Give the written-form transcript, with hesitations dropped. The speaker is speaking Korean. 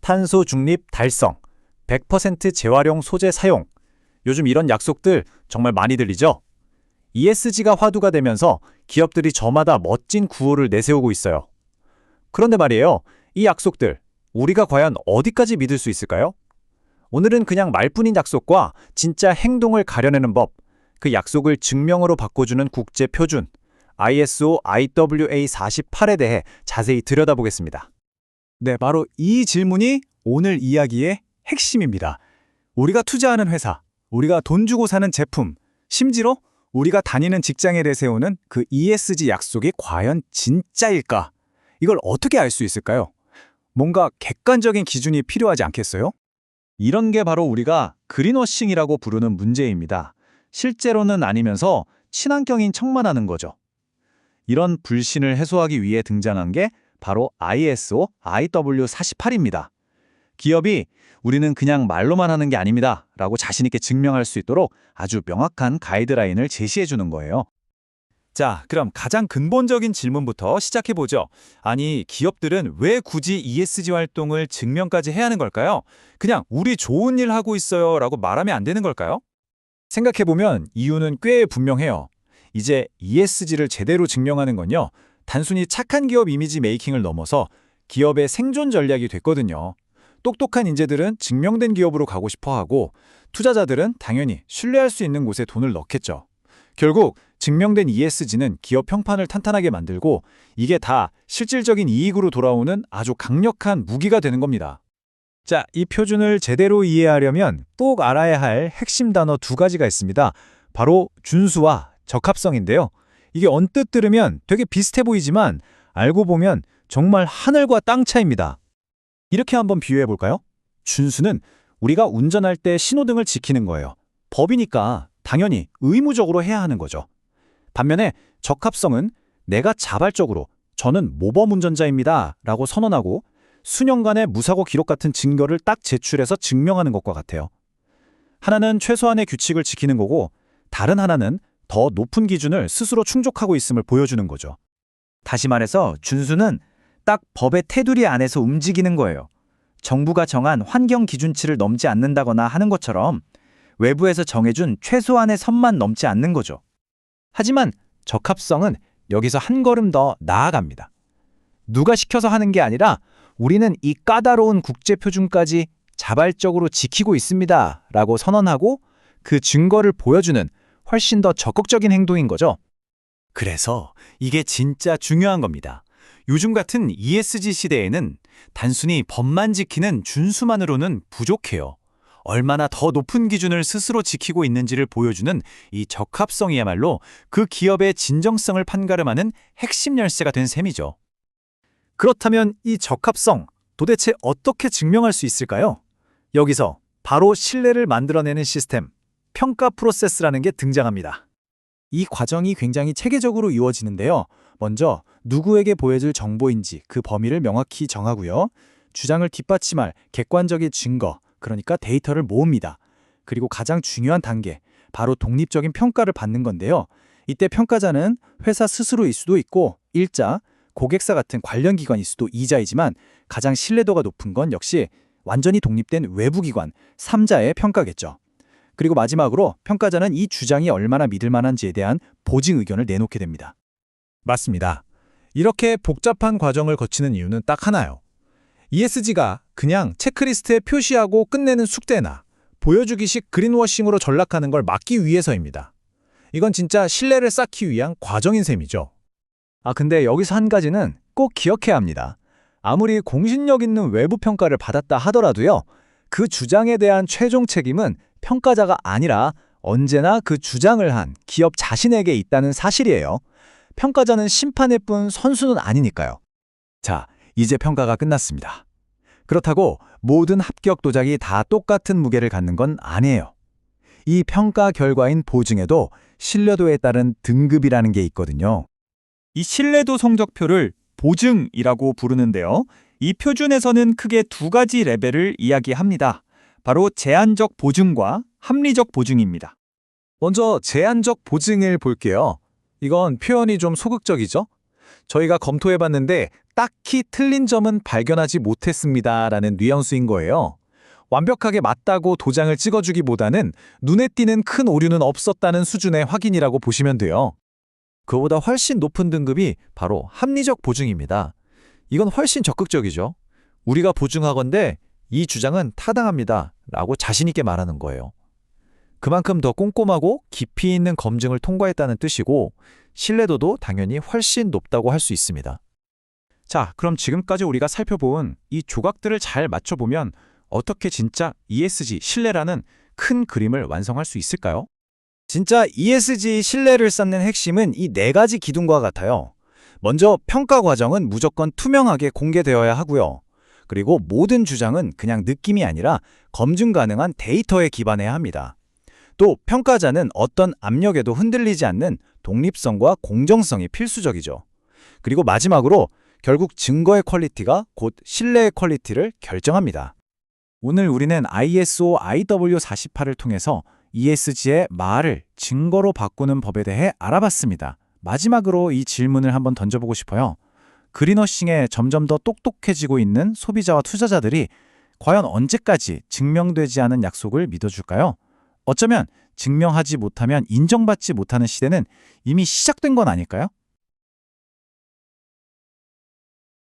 탄소 중립 달성, 100% 재활용 소재 사용. 요즘 이런 약속들 정말 많이 들리죠? ESG가 화두가 되면서 기업들이 저마다 멋진 구호를 내세우고 있어요. 그런데 말이에요, 이 약속들 우리가 과연 어디까지 믿을 수 있을까요? 오늘은 그냥 말뿐인 약속과 진짜 행동을 가려내는 법, 그 약속을 증명으로 바꿔주는 국제 표준, ISO IWA48에 대해 자세히 들여다보겠습니다. 네, 바로 이 질문이 오늘 이야기의 핵심입니다. 우리가 투자하는 회사, 우리가 돈 주고 사는 제품, 심지어 우리가 다니는 직장에 내세우는 그 ESG 약속이 과연 진짜일까? 이걸 어떻게 알 수 있을까요? 뭔가 객관적인 기준이 필요하지 않겠어요? 이런 게 바로 우리가 그린워싱이라고 부르는 문제입니다. 실제로는 아니면서 친환경인 척만 하는 거죠. 이런 불신을 해소하기 위해 등장한 게 바로 ISO IW48입니다. 기업이 우리는 그냥 말로만 하는 게 아닙니다 라고 자신 있게 증명할 수 있도록 아주 명확한 가이드라인을 제시해 주는 거예요. 자, 그럼 가장 근본적인 질문부터 시작해보죠. 아니, 기업들은 왜 굳이 ESG 활동을 증명까지 해야 하는 걸까요? 그냥 우리 좋은 일 하고 있어요 라고 말하면 안 되는 걸까요? 생각해보면 이유는 꽤 분명해요. 이제 ESG를 제대로 증명하는 건요, 단순히 착한 기업 이미지 메이킹을 넘어서 기업의 생존 전략이 됐거든요. 똑똑한 인재들은 증명된 기업으로 가고 싶어 하고, 투자자들은 당연히 신뢰할 수 있는 곳에 돈을 넣겠죠. 결국 증명된 ESG는 기업 평판을 탄탄하게 만들고, 이게 다 실질적인 이익으로 돌아오는 아주 강력한 무기가 되는 겁니다. 자, 이 표준을 제대로 이해하려면 꼭 알아야 할 핵심 단어 두 가지가 있습니다. 바로 준수와 적합성인데요. 이게 언뜻 들으면 되게 비슷해 보이지만 알고 보면 정말 하늘과 땅 차이입니다. 이렇게 한번 비유해 볼까요? 준수는 우리가 운전할 때 신호등을 지키는 거예요. 법이니까 당연히 의무적으로 해야 하는 거죠. 반면에 적합성은 내가 자발적으로 저는 모범 운전자입니다 라고 선언하고 수년간의 무사고 기록 같은 증거를 딱 제출해서 증명하는 것과 같아요. 하나는 최소한의 규칙을 지키는 거고, 다른 하나는 더 높은 기준을 스스로 충족하고 있음을 보여주는 거죠. 다시 말해서 준수는 딱 법의 테두리 안에서 움직이는 거예요. 정부가 정한 환경 기준치를 넘지 않는다거나 하는 것처럼 외부에서 정해준 최소한의 선만 넘지 않는 거죠. 하지만 적합성은 여기서 한 걸음 더 나아갑니다. 누가 시켜서 하는 게 아니라 우리는 이 까다로운 국제표준까지 자발적으로 지키고 있습니다 라고 선언하고 그 증거를 보여주는 훨씬 더 적극적인 행동인 거죠. 그래서 이게 진짜 중요한 겁니다. 요즘 같은 ESG 시대에는 단순히 법만 지키는 준수만으로는 부족해요. 얼마나 더 높은 기준을 스스로 지키고 있는지를 보여주는 이 적합성이야말로 그 기업의 진정성을 판가름하는 핵심 열쇠가 된 셈이죠. 그렇다면 이 적합성 도대체 어떻게 증명할 수 있을까요? 여기서 바로 신뢰를 만들어내는 시스템, 평가 프로세스라는 게 등장합니다. 이 과정이 굉장히 체계적으로 이루어지는데요. 먼저 누구에게 보여줄 정보인지 그 범위를 명확히 정하고요. 주장을 뒷받침할 객관적인 증거, 그러니까 데이터를 모읍니다. 그리고 가장 중요한 단계, 바로 독립적인 평가를 받는 건데요. 이때 평가자는 회사 스스로일 수도 있고 일자, 고객사 같은 관련 기관일 수도 이자이지만 가장 신뢰도가 높은 건 역시 완전히 독립된 외부 기관, 3자의 평가겠죠. 그리고 마지막으로 평가자는 이 주장이 얼마나 믿을 만한지에 대한 보증 의견을 내놓게 됩니다. 맞습니다. 이렇게 복잡한 과정을 거치는 이유는 딱 하나요. ESG가 그냥 체크리스트에 표시하고 끝내는 숙제나 보여주기식 그린워싱으로 전락하는 걸 막기 위해서입니다. 이건 진짜 신뢰를 쌓기 위한 과정인 셈이죠. 근데 여기서 한 가지는 꼭 기억해야 합니다. 아무리 공신력 있는 외부 평가를 받았다 하더라도요, 그 주장에 대한 최종 책임은 평가자가 아니라 언제나 그 주장을 한 기업 자신에게 있다는 사실이에요. 평가자는 심판일 뿐 선수는 아니니까요. 자, 이제 평가가 끝났습니다. 그렇다고 모든 합격 도자기 다 똑같은 무게를 갖는 건 아니에요. 이 평가 결과인 보증에도 신뢰도에 따른 등급이라는 게 있거든요. 이 신뢰도 성적표를 보증이라고 부르는데요. 이 표준에서는 크게 두 가지 레벨을 이야기합니다. 바로 제한적 보증과 합리적 보증입니다. 먼저 제한적 보증을 볼게요. 이건 표현이 좀 소극적이죠? 저희가 검토해봤는데 딱히 틀린 점은 발견하지 못했습니다라는 뉘앙스인 거예요. 완벽하게 맞다고 도장을 찍어주기보다는 눈에 띄는 큰 오류는 없었다는 수준의 확인이라고 보시면 돼요. 그보다 훨씬 높은 등급이 바로 합리적 보증입니다. 이건 훨씬 적극적이죠. 우리가 보증하건대 이 주장은 타당합니다. 라고 자신 있게 말하는 거예요. 그만큼 더 꼼꼼하고 깊이 있는 검증을 통과했다는 뜻이고 신뢰도도 당연히 훨씬 높다고 할 수 있습니다. 자, 그럼 지금까지 우리가 살펴본 이 조각들을 잘 맞춰보면 어떻게 진짜 ESG 신뢰라는 큰 그림을 완성할 수 있을까요? 진짜 ESG 신뢰를 쌓는 핵심은 이 네 가지 기둥과 같아요. 먼저 평가 과정은 무조건 투명하게 공개되어야 하고요. 그리고 모든 주장은 그냥 느낌이 아니라 검증 가능한 데이터에 기반해야 합니다. 또 평가자는 어떤 압력에도 흔들리지 않는 독립성과 공정성이 필수적이죠. 그리고 마지막으로 결국 증거의 퀄리티가 곧 신뢰의 퀄리티를 결정합니다. 오늘 우리는 ISO IW48을 통해서 ESG의 말을 증거로 바꾸는 법에 대해 알아봤습니다. 마지막으로 이 질문을 한번 던져보고 싶어요. 그린워싱에 점점 더 똑똑해지고 있는 소비자와 투자자들이 과연 언제까지 증명되지 않은 약속을 믿어줄까요? 어쩌면 증명하지 못하면 인정받지 못하는 시대는 이미 시작된 건 아닐까요?